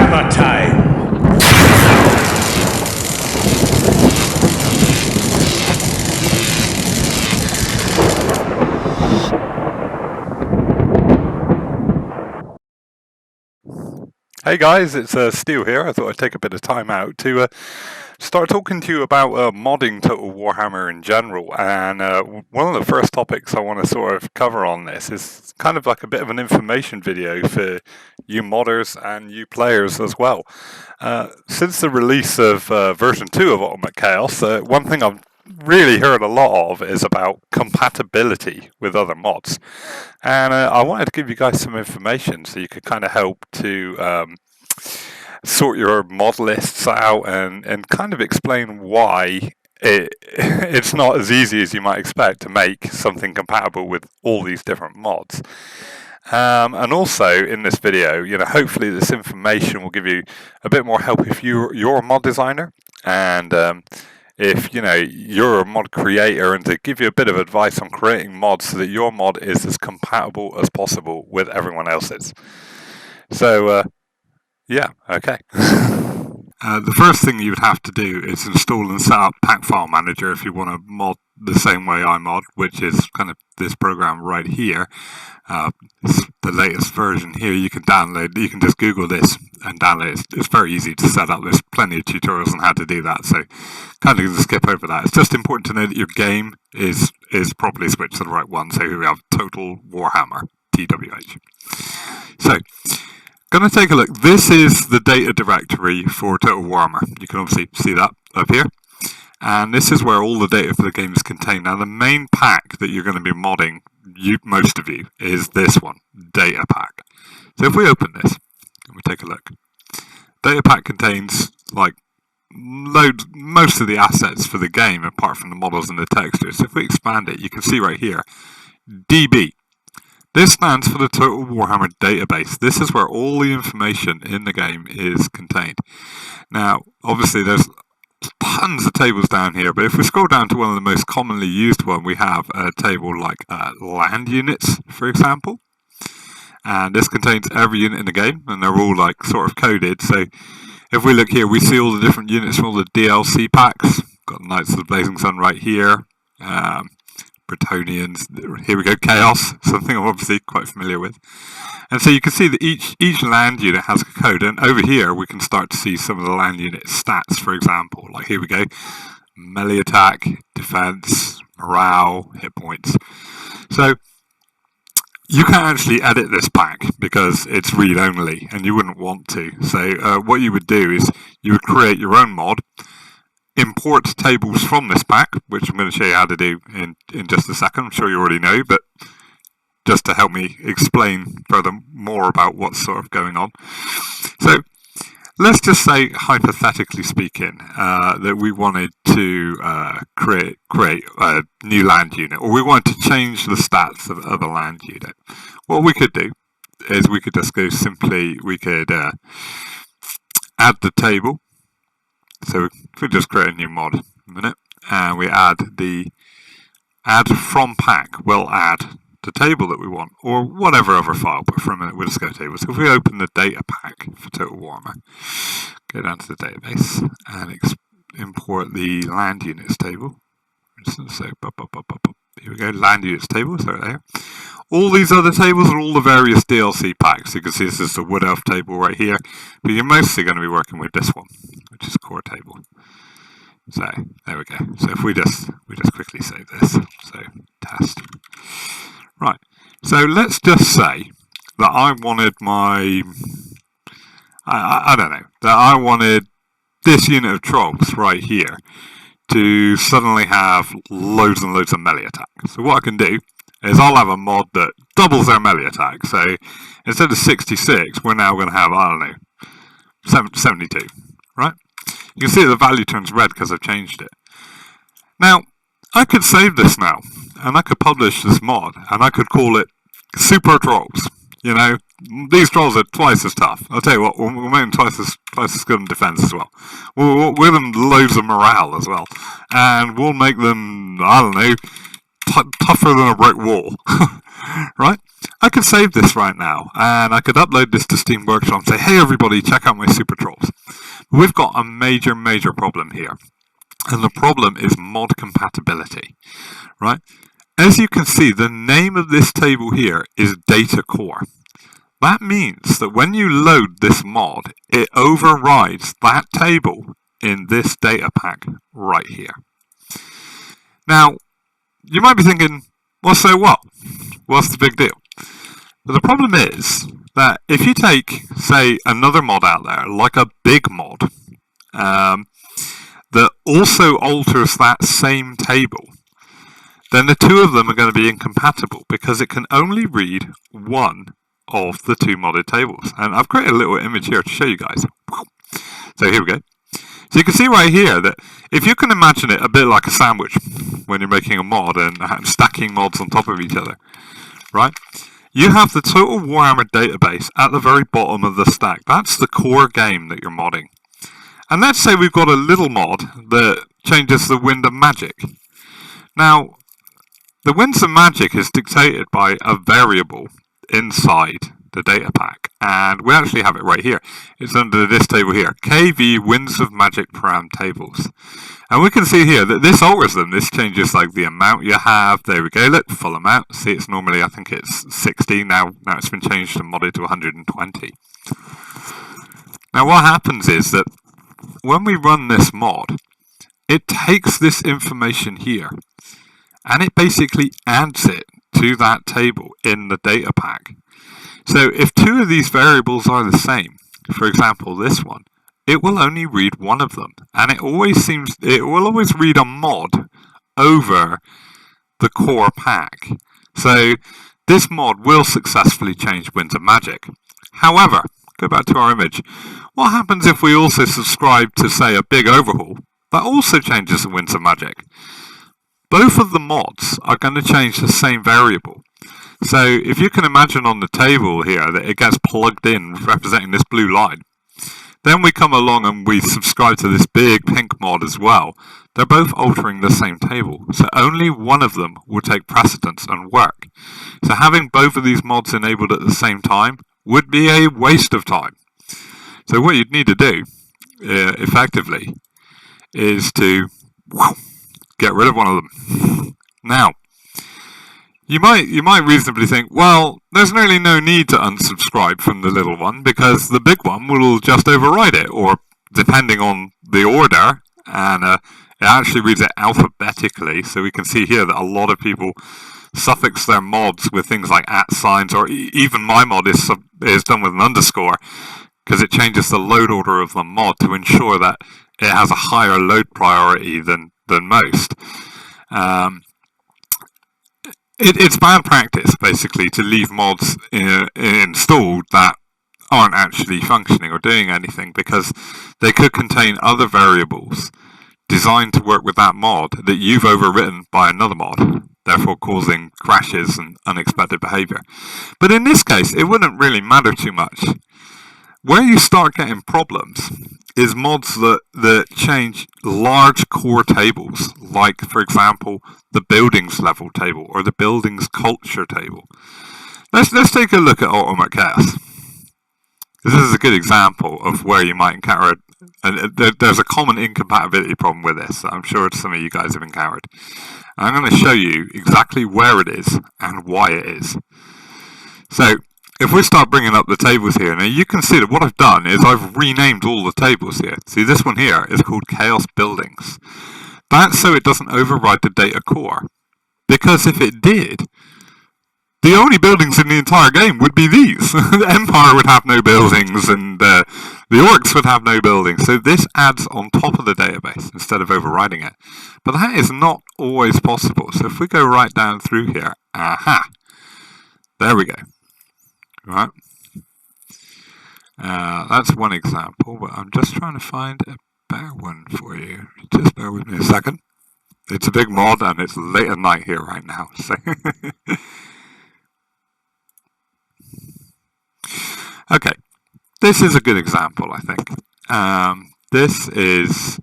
Hammer time! Hey guys, it's Steel here. I thought I'd take a bit of time out to start talking to you about modding Total Warhammer in general. And one of the first topics I want to sort of cover on this is kind of like a bit of an information video for you modders and you players as well. Since the release of version 2 of Ultimate Chaos, one thing I've really heard a lot of is about compatibility with other mods, and I wanted to give you guys some information so you could kind of help to sort your mod lists out and kind of explain why it's not as easy as you might expect to make something compatible with all these different mods. And also in this video, hopefully this information will give you a bit more help if you're a mod designer, and if you're a mod creator, and to give you a bit of advice on creating mods so that your mod is as compatible as possible with everyone else's. So yeah, okay. The first thing you would have to do is install and set up Pack File Manager if you want to mod the same way I mod, which is kind of this program right here. It's the latest version here. You can download. You can just Google this and download it. It's very easy to set up. There's plenty of tutorials on how to do that, so kind of just skip over that. It's just important to know that your game is properly switched to the right one. So here we have Total Warhammer, TWH. So, going to take a look. This is the data directory for Total Warhammer. You can obviously see that up here. And this is where all the data for the game is contained. Now, the main pack that you're going to be modding, most of you, is this one, Data Pack. So if we open this, and we take a look, Data Pack contains most of the assets for the game, apart from the models and the textures. So if we expand it, you can see right here, DB. This stands for the Total Warhammer Database. This is where all the information in the game is contained. Now, obviously, there's tons of tables down here, but if we scroll down to one of the most commonly used one, we have a table like land units, for example. And this contains every unit in the game, and they're all sort of coded. So if we look here, we see all the different units from all the DLC packs. Got Knights of the Blazing Sun right here. Bretonnians, here we go, Chaos, something I'm obviously quite familiar with. And so you can see that each land unit has a code, and over here we can start to see some of the land unit stats, for example. Like here we go, melee attack, defense, morale, hit points. So you can't actually edit this pack because it's read-only, and you wouldn't want to. So what you would do is you would create your own mod, import tables from this pack, which I'm going to show you how to do in just a second. I'm sure you already know, but just to help me explain further more about what's sort of going on. So let's just say, hypothetically speaking, that we wanted to create a new land unit, or we wanted to change the stats of a land unit. What we could do is we could just go simply, we could add the table. So if we just create a new mod in a minute, and we add the add from pack, we'll add the table that we want, or whatever other file, but for a minute we'll just go to table. So if we open the data pack for Total Warhammer, go down to the database, and import the land units table. So here we go, land units table, so there. All these other tables are all the various DLC packs. You can see this is the Wood Elf table right here, but you're mostly going to be working with this one, which is core table. So there we go. So if we just quickly save this, so test. Right. So let's just say that I wanted my, I don't know, that I wanted this unit of trolls right here to suddenly have loads and loads of melee attack. So what I can do is I'll have a mod that doubles their melee attack. So instead of 66, we're now going to have, I don't know, 72, right? You can see that the value turns red because I've changed it. Now, I could save this now, and I could publish this mod, and I could call it Super Trolls. These trolls are twice as tough. I'll tell you what, we'll make them twice as good in defense as well. We'll give them loads of morale as well. And we'll make them, I don't know, tougher than a brick wall, right? I could save this right now, and I could upload this to Steam Workshop and say, hey everybody, check out my Super Trolls. We've got a major problem here, and the problem is mod compatibility, right? As you can see, the name of this table here is Data Core. That means that when you load this mod, it overrides that table in this data pack right here. Now, you might be thinking, well, so what? What's the big deal? But the problem is that if you take, say, another mod out there, like a big mod, that also alters that same table, then the two of them are going to be incompatible because it can only read one of the two modded tables. And I've created a little image here to show you guys. So here we go. So you can see right here that if you can imagine it a bit like a sandwich when you're making a mod and stacking mods on top of each other, right? You have the total Warhammer database at the very bottom of the stack. That's the core game that you're modding. And let's say we've got a little mod that changes the Wind of Magic. Now, the Winds of Magic is dictated by a variable inside the data pack, and we actually have it right here. It's under this table here, KV Winds of Magic Param tables, and we can see here that this alters them. This changes like the amount you have. There we go, look, full amount. See, it's normally, I think it's 60 now it's been changed and modded to 120. Now what happens is that when we run this mod, it takes this information here and it basically adds it to that table in the data pack. So if two of these variables are the same, for example this one, it will only read one of them, and it will always read a mod over the core pack. So this mod will successfully change Winds of Magic. However, go back to our image, what happens if we also subscribe to, say, a big overhaul that also changes the Winds of Magic? Both of the mods are going to change the same variable. So if you can imagine on the table here that it gets plugged in representing this blue line, then we come along and we subscribe to this big pink mod as well. They're both altering the same table, so only one of them will take precedence and work. So having both of these mods enabled at the same time would be a waste of time. So what you'd need to do, effectively, is to get rid of one of them. Now, you might reasonably think, well, there's really no need to unsubscribe from the little one because the big one will just override it, or depending on the order, and it actually reads it alphabetically, so we can see here that a lot of people suffix their mods with things like @ signs, or even my mod is done with an underscore because it changes the load order of the mod to ensure that it has a higher load priority than most. It's bad practice, basically, to leave mods installed that aren't actually functioning or doing anything, because they could contain other variables designed to work with that mod that you've overwritten by another mod, therefore causing crashes and unexpected behavior. But in this case, it wouldn't really matter too much. Where you start getting problems is mods that change large core tables, like, for example, the buildings level table or the buildings culture table. Let's take a look at Ultimate Chaos. This is a good example of where you might encounter, and there's a common incompatibility problem with this that I'm sure some of you guys have encountered. And I'm going to show you exactly where it is and why it is. So, if we start bringing up the tables here, now you can see that what I've done is I've renamed all the tables here. See, this one here is called Chaos Buildings. That's so it doesn't override the data core. Because if it did, the only buildings in the entire game would be these. The Empire would have no buildings, and the Orcs would have no buildings. So this adds on top of the database instead of overriding it. But that is not always possible. So if we go right down through here, there we go. Right, that's one example, but I'm just trying to find a better one for you. Just bear with me a second. It's a big mod and it's late at night here right now. So okay, this is a good example, I think. This is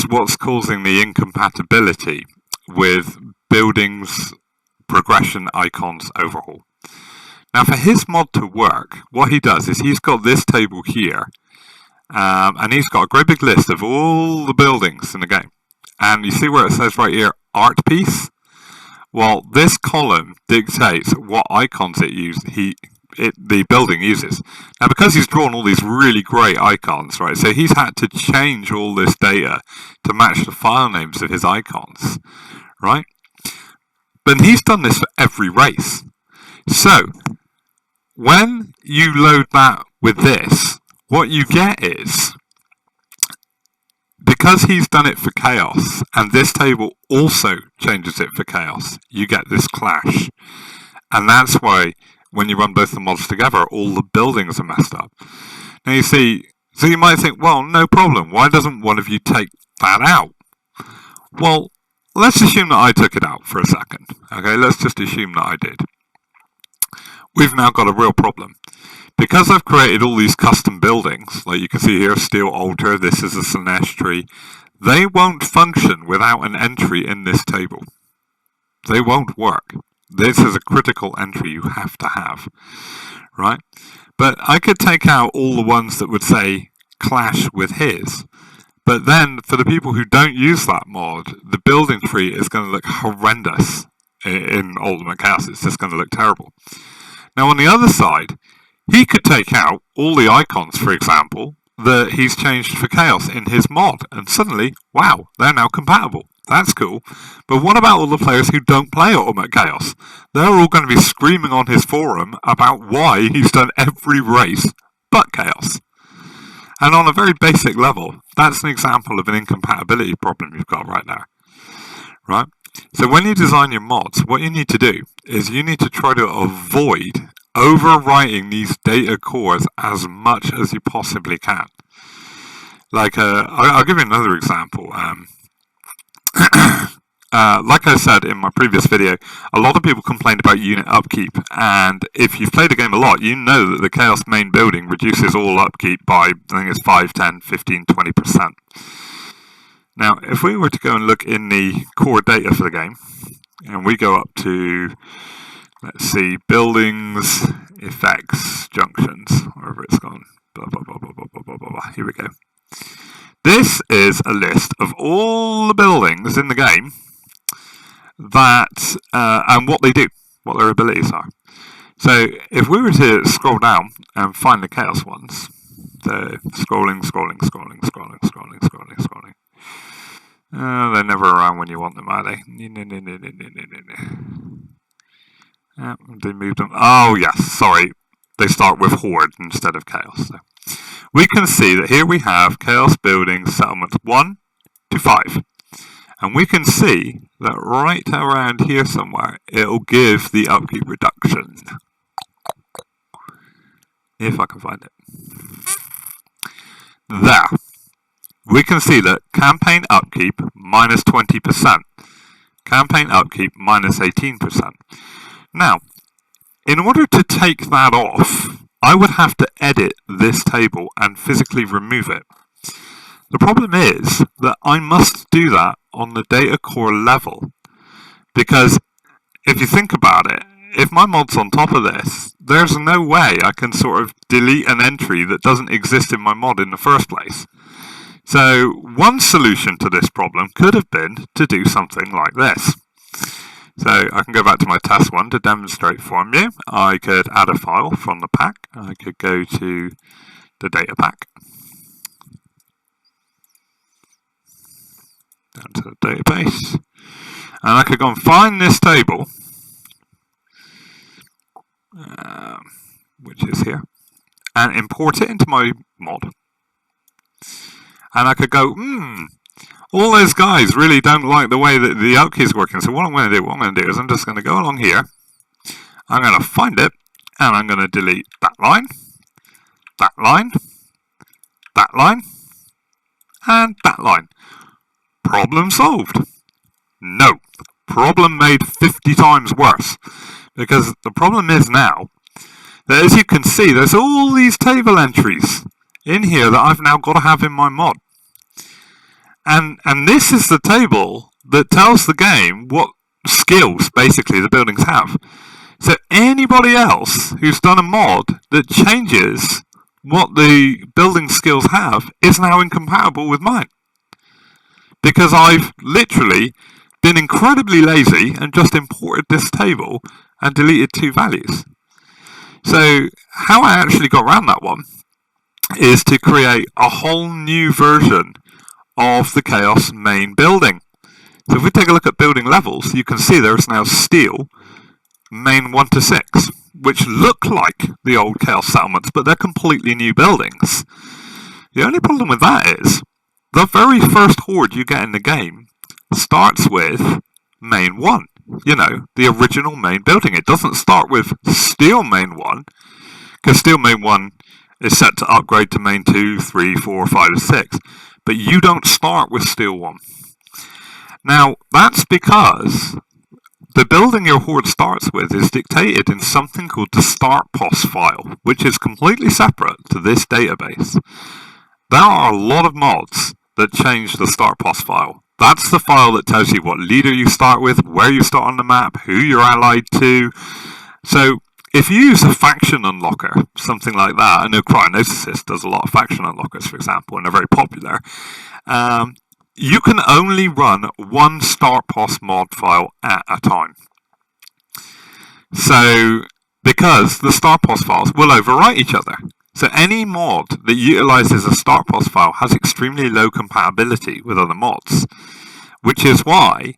what's causing the incompatibility with buildings progression icons overhaul. Now for his mod to work, what he does is he's got this table here, and he's got a great big list of all the buildings in the game. And you see where it says right here, art piece? Well, this column dictates what icons the building uses. Now because he's drawn all these really great icons, right, so he's had to change all this data to match the file names of his icons, right? But he's done this for every race. So when you load that with this, what you get is, because he's done it for Chaos, and this table also changes it for Chaos, you get this clash. And that's why when you run both the mods together, all the buildings are messed up. Now you see, so you might think, well, no problem, why doesn't one of you take that out? Well, let's assume that I took it out for a second. Okay, let's just assume that I did. We've now got a real problem. Because I've created all these custom buildings, like you can see here, Steel Altar, this is a Slaanesh tree, they won't function without an entry in this table. They won't work. This is a critical entry you have to have, right? But I could take out all the ones that would say clash with his. But then, for the people who don't use that mod, the building tree is going to look horrendous in Ultimate Chaos. It's just going to look terrible. Now, on the other side, he could take out all the icons, for example, that he's changed for Chaos in his mod, and suddenly, wow, they're now compatible. That's cool. But what about all the players who don't play Ultimate Chaos? They're all going to be screaming on his forum about why he's done every race but Chaos. And on a very basic level, that's an example of an incompatibility problem you've got right now, right? So when you design your mods, what you need to do is you need to try to avoid overwriting these data cores as much as you possibly can. Like, I'll give you another example. Like I said in my previous video, a lot of people complained about unit upkeep, and if you've played the game a lot, you know that the Chaos main building reduces all upkeep by, I think it's 5, 10, 15, 20%. Now, if we were to go and look in the core data for the game, and we go up to, let's see, buildings, effects, junctions, wherever it's gone, blah, blah, blah, blah, blah, blah, blah, blah, blah. Here we go. This is a list of all the buildings in the game that, and what they do, what their abilities are. So if we were to scroll down and find the Chaos ones, the scrolling. They're never around when you want them, are they? They moved them. Oh yes, sorry. They start with Horde instead of Chaos. So we can see that here we have Chaos buildings settlements 1 to 5. And we can see that right around here somewhere, it'll give the upkeep reduction. If I can find it. There. We can see that campaign upkeep minus 20%. Campaign upkeep minus 18%. Now, in order to take that off, I would have to edit this table and physically remove it. The problem is that I must do that on the data core level, because if you think about it, if my mod's on top of this, there's no way I can sort of delete an entry that doesn't exist in my mod in the first place. So one solution to this problem could have been to do something like this. So I can go back to my test one to demonstrate for you. I could add a file from the pack. I could go to the data pack. Down to the database. And I could go and find this table, which is here, and import it into my mod. And I could go, all those guys really don't like the way that the upkeep is working. So what I'm going to do is I'm just going to go along here. I'm going to find it, and I'm going to delete that line, that line, that line, and that line. Problem solved. No. Problem made 50 times worse. Because the problem is now that, as you can see, there's all these table entries in here that I've now got to have in my mod. And this is the table that tells the game what skills basically the buildings have. So anybody else who's done a mod that changes what the building skills have is now incompatible with mine. Because I've literally been incredibly lazy and just imported this table and deleted 2 values. So how I actually got around that one is to create a whole new version of the Chaos main building. So if we take a look at building levels, you can see there's now steel main 1 to 6, which look like the old Chaos settlements, but they're completely new buildings. The only problem with that is the very first horde you get in the game starts with main 1, the original main building. It doesn't start with steel main 1, because steel main 1 is set to upgrade to main 2, 3, 4, 5, and 6, but you don't start with steel 1. Now, that's because the building your horde starts with is dictated in something called the start pos file, which is completely separate to this database. There are a lot of mods that change the start pos file. That's the file that tells you what leader you start with, where you start on the map, who you're allied to. So if you use a faction unlocker, something like that, I know Cryonosis does a lot of faction unlockers, for example, and they're very popular, you can only run one start pos mod file at a time. So, because the start pos files will overwrite each other. So any mod that utilizes a start pos file has extremely low compatibility with other mods. Which is why,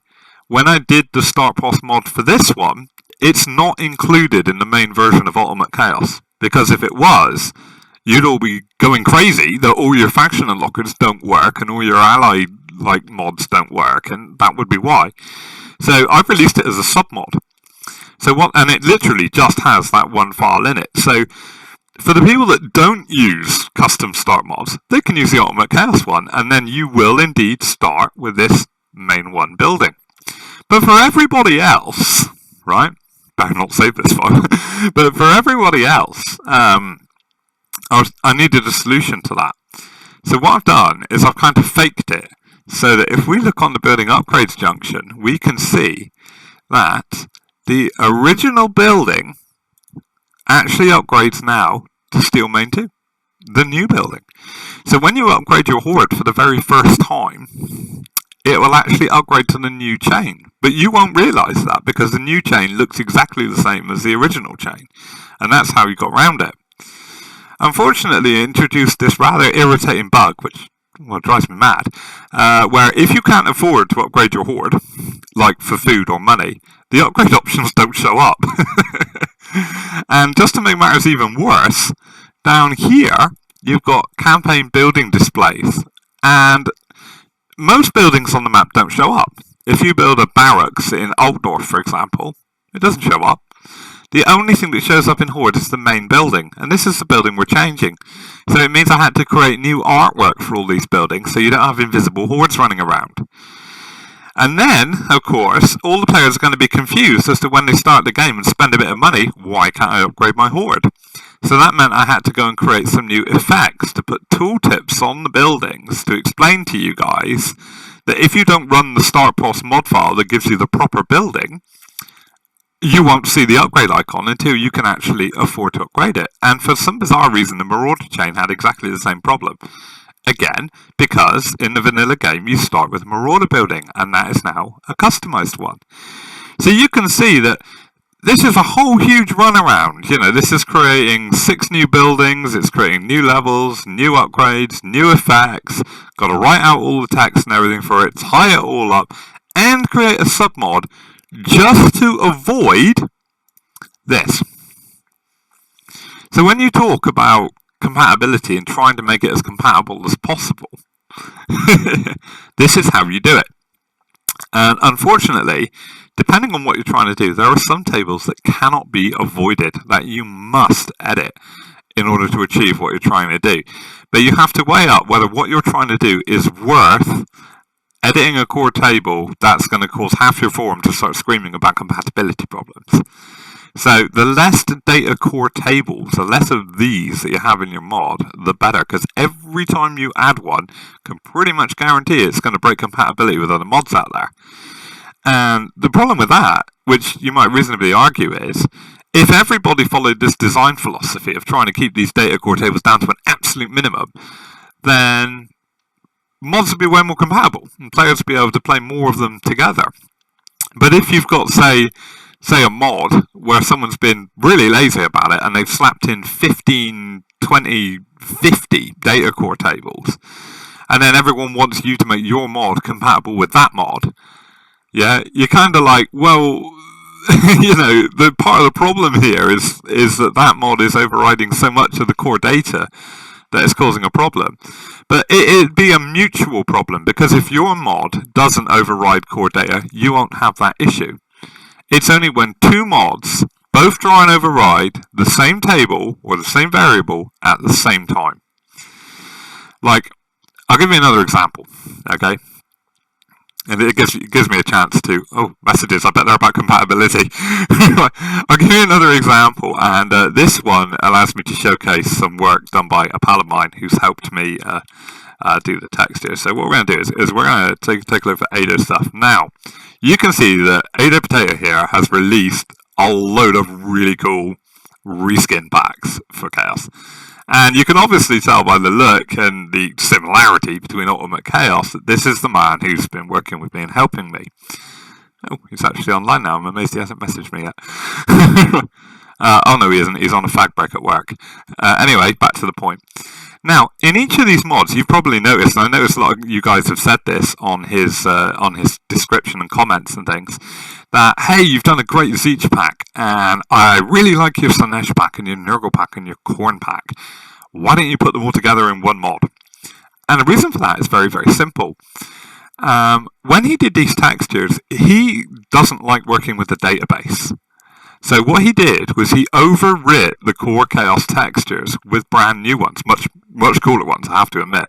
when I did the start pos mod for this one, it's not included in the main version of Ultimate Chaos. Because if it was, you'd all be going crazy that all your faction unlockers don't work and all your allied mods don't work, and that would be why. So I've released it as a submod. And it literally just has that one file in it. So for the people that don't use custom start mods, they can use the Ultimate Chaos one, and then you will indeed start with this main 1 building. But for everybody else, right? Better not save this file. But for everybody else, I needed a solution to that. So what I've done is I've kind of faked it, so that if we look on the building upgrades junction, we can see that the original building actually upgrades now to steel main 2, the new building. So when you upgrade your horde for the very first time, it will actually upgrade to the new chain. But you won't realise that, because the new chain looks exactly the same as the original chain. And that's how you got around it. Unfortunately, it introduced this rather irritating bug, which drives me mad, where if you can't afford to upgrade your horde, like for food or money, the upgrade options don't show up. And just to make matters even worse, down here, you've got campaign building displays, and most buildings on the map don't show up. If you build a barracks in Altdorf, for example, it doesn't show up. The only thing that shows up in Horde is the main building, and this is the building we're changing. So it means I had to create new artwork for all these buildings, so you don't have invisible hordes running around. And then, of course, all the players are going to be confused as to when they start the game and spend a bit of money, why can't I upgrade my horde? So that meant I had to go and create some new effects to put tooltips on the buildings to explain to you guys that if you don't run the start pos mod file that gives you the proper building, you won't see the upgrade icon until you can actually afford to upgrade it. And for some bizarre reason, the Marauder chain had exactly the same problem. Again, because in the vanilla game you start with Marauder building, and that is now a customized one. So you can see that this is a whole huge runaround. You know, this is creating 6 new buildings, it's creating new levels, new upgrades, new effects, got to write out all the text and everything for it, tie it all up, and create a submod just to avoid this. So when you talk about compatibility and trying to make it as compatible as possible, this is how you do it. And unfortunately, depending on what you're trying to do, there are some tables that cannot be avoided, that you must edit in order to achieve what you're trying to do. But you have to weigh up whether what you're trying to do is worth editing a core table that's going to cause half your forum to start screaming about compatibility problems. So the less data core tables, the less of these that you have in your mod, the better, because every time you add one, can pretty much guarantee it's going to break compatibility with other mods out there. And the problem with that, which you might reasonably argue, is if everybody followed this design philosophy of trying to keep these data core tables down to an absolute minimum, then mods would be way more compatible, and players would be able to play more of them together. But if you've got, say a mod where someone's been really lazy about it and they've slapped in 15, 20, 50 data core tables, and then everyone wants you to make your mod compatible with that mod, yeah, you're kind of like, well, the part of the problem here is that mod is overriding so much of the core data that it's causing a problem. But it'd be a mutual problem, because if your mod doesn't override core data, you won't have that issue. It's only when two mods both try and override the same table or the same variable at the same time. Like, I'll give you another example, okay? And it gives me a chance to, messages, I bet they're about compatibility. I'll give you another example, and this one allows me to showcase some work done by a pal of mine who's helped me do the text here. So what we're going to do is we're going to take a look at Ado stuff. Now, you can see that Ado Potato here has released a load of really cool reskin packs for Chaos. And you can obviously tell by the look and the similarity between Ultimate Chaos that this is the man who's been working with me and helping me. Oh, he's actually online now. I'm amazed he hasn't messaged me yet. Oh no, he isn't. He's on a fag break at work. Anyway, back to the point. Now, in each of these mods, you've probably noticed, and I noticed a lot of you guys have said this on his description and comments and things, that, hey, you've done a great Zeech pack, and I really like your Slaanesh pack and your Nurgle pack and your Khorne pack. Why don't you put them all together in one mod? And the reason for that is very, very simple. When he did these textures, he doesn't like working with the database. So what he did was he overwrit the core Chaos textures with brand new ones, much cooler ones, I have to admit.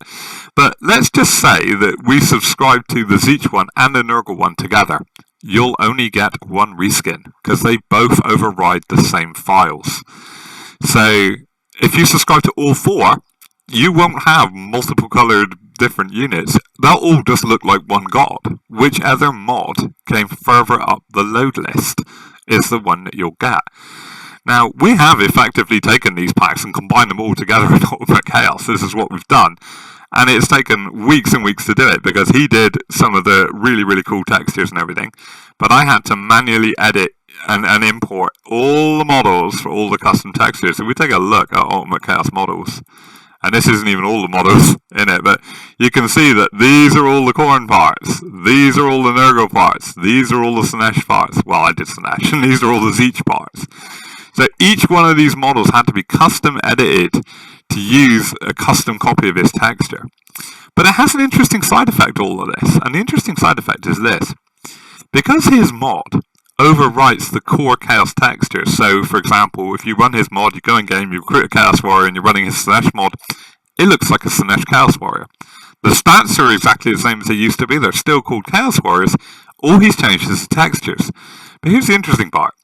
But let's just say that we subscribe to the Zeech one and the Nurgle one together. You'll only get one reskin, because they both override the same files. So if you subscribe to all four, you won't have multiple coloured different units. They'll all just look like one god. Whichever mod came further up the load list is the one that you'll get. Now, we have effectively taken these packs and combined them all together in Ultimate Chaos. This is what we've done. And it's taken weeks and weeks to do it, because he did some of the really, really cool textures and everything. But I had to manually edit and import all the models for all the custom textures. So we take a look at Ultimate Chaos models. And this isn't even all the models in it, but you can see that these are all the Khorne parts, these are all the Nurgle parts, these are all the Slaanesh parts. Well, I did Slaanesh, and these are all the Zeech parts. So each one of these models had to be custom edited to use a custom copy of his texture. But it has an interesting side effect, all of this. And the interesting side effect is this. Because his mod overwrites the core Chaos texture, so for example, if you run his mod, you go in game, you recruit a Chaos Warrior, and you're running his Slaanesh mod, it looks like a Slaanesh Chaos Warrior. The stats are exactly the same as they used to be. They're still called Chaos Warriors. All he's changed is the textures. But here's the interesting part.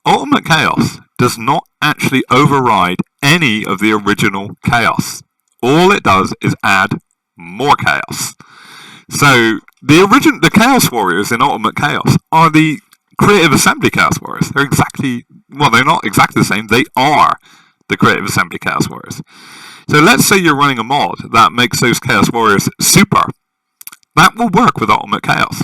Ultimate Chaos does not actually override any of the original Chaos. All it does is add more Chaos. So the Chaos Warriors in Ultimate Chaos are the Creative Assembly Chaos Warriors. They're not exactly the same. They are the Creative Assembly Chaos Warriors. So let's say you're running a mod that makes those Chaos Warriors super. That will work with Ultimate Chaos,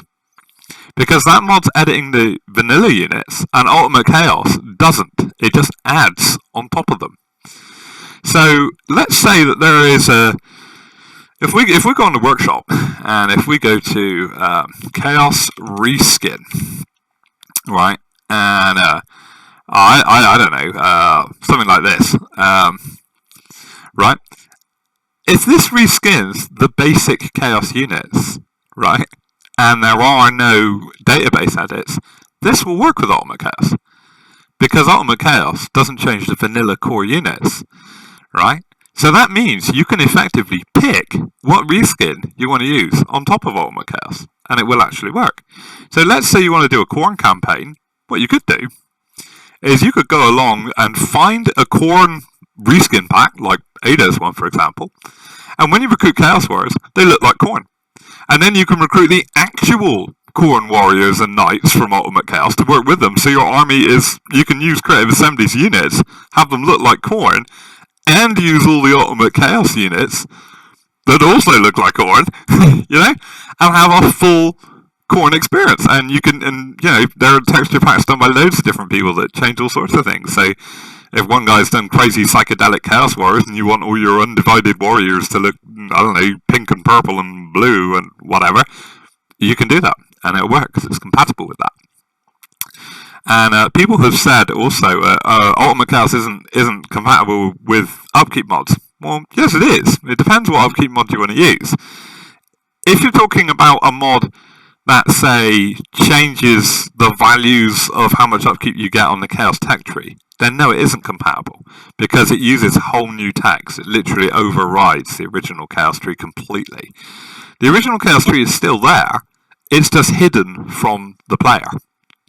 because that mod's editing the vanilla units, and Ultimate Chaos doesn't. It just adds on top of them. So let's say that there is a... If we go on the workshop, and if we go to Chaos Reskin, right, and I don't know, something like this, right? If this reskins the basic Chaos units, right, and there are no database edits, this will work with Ultimate Chaos, because Ultimate Chaos doesn't change the vanilla core units, right? So that means you can effectively pick what reskin you want to use on top of Ultimate Chaos, and it will actually work. So let's say you want to do a Khorne campaign. What you could do is you could go along and find a Khorne reskin pack, like Ada's one, for example, and when you recruit Chaos Warriors, they look like Khorne. And then you can recruit the actual Khorne warriors and knights from Ultimate Chaos to work with them. So your army is, you can use Creative Assembly's units, have them look like Khorne, and use all the Ultimate Chaos units that also look like Khorne, you know, and have a full Khorne experience. And you can, and you know, there are texture packs done by loads of different people that change all sorts of things. So if one guy's done crazy psychedelic Chaos Warriors and you want all your undivided warriors to look, I don't know, pink and purple and blue and whatever, you can do that, and it'll work because it's compatible with that. And people have said also, Ultimate Chaos isn't compatible with upkeep mods. Well, yes, it is. It depends what upkeep mod you want to use. If you're talking about a mod that, say, changes the values of how much upkeep you get on the Chaos Tech tree, then no, it isn't compatible, because it uses whole new techs. It literally overrides the original Chaos tree completely. The original Chaos tree is still there, it's just hidden from the player,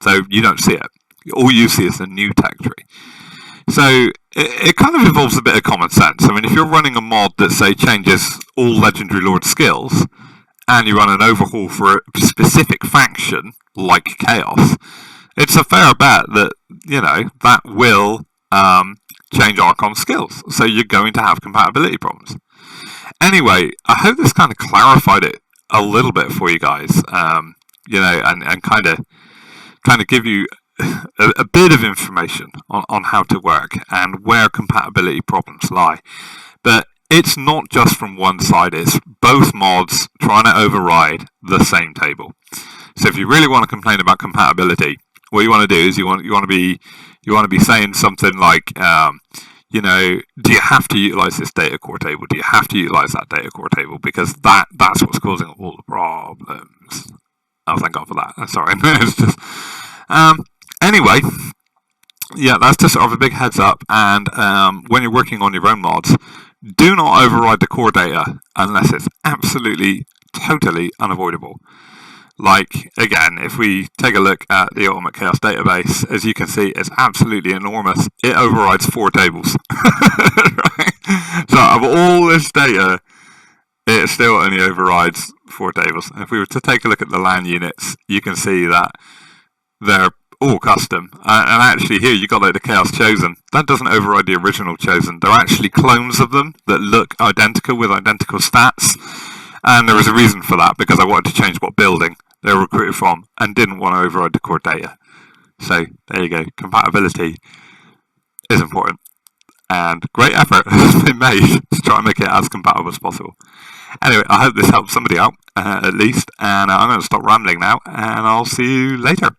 so you don't see it. All you see is the new tech tree. So it kind of involves a bit of common sense. I mean, if you're running a mod that, say, changes all Legendary Lord skills, and you run an overhaul for a specific faction, like Chaos, it's a fair bet that, you know, that will change Archon's skills. So you're going to have compatibility problems. Anyway, I hope this kind of clarified it a little bit for you guys, you know, and kind of give you a bit of information on how to work and where compatibility problems lie. But it's not just from one side, it's both mods trying to override the same table. So if you really want to complain about compatibility, what you want to do is you want to be saying something like, you know, do you have to utilize this data core table? Do you have to utilize that data core table? Because that's what's causing all the problems. Oh, thank God for that. Sorry. It's just, anyway, yeah, that's just sort of a big heads up. And when you're working on your own mods, do not override the core data unless it's absolutely, totally unavoidable. Like, again, if we take a look at the Ultimate Chaos database, as you can see, it's absolutely enormous. It overrides 4 tables. Right? So out of all this data, it still only overrides 4 tables. If we were to take a look at the land units, you can see that they're all custom. And actually here you got like the Chaos Chosen. That doesn't override the original Chosen. They're actually clones of them that look identical with identical stats. And there was a reason for that, because I wanted to change what building they were recruited from and didn't want to override the core data. So there you go. Compatibility is important. And great effort has been made to try and make it as compatible as possible. Anyway, I hope this helps somebody out, at least. And I'm going to stop rambling now, and I'll see you later.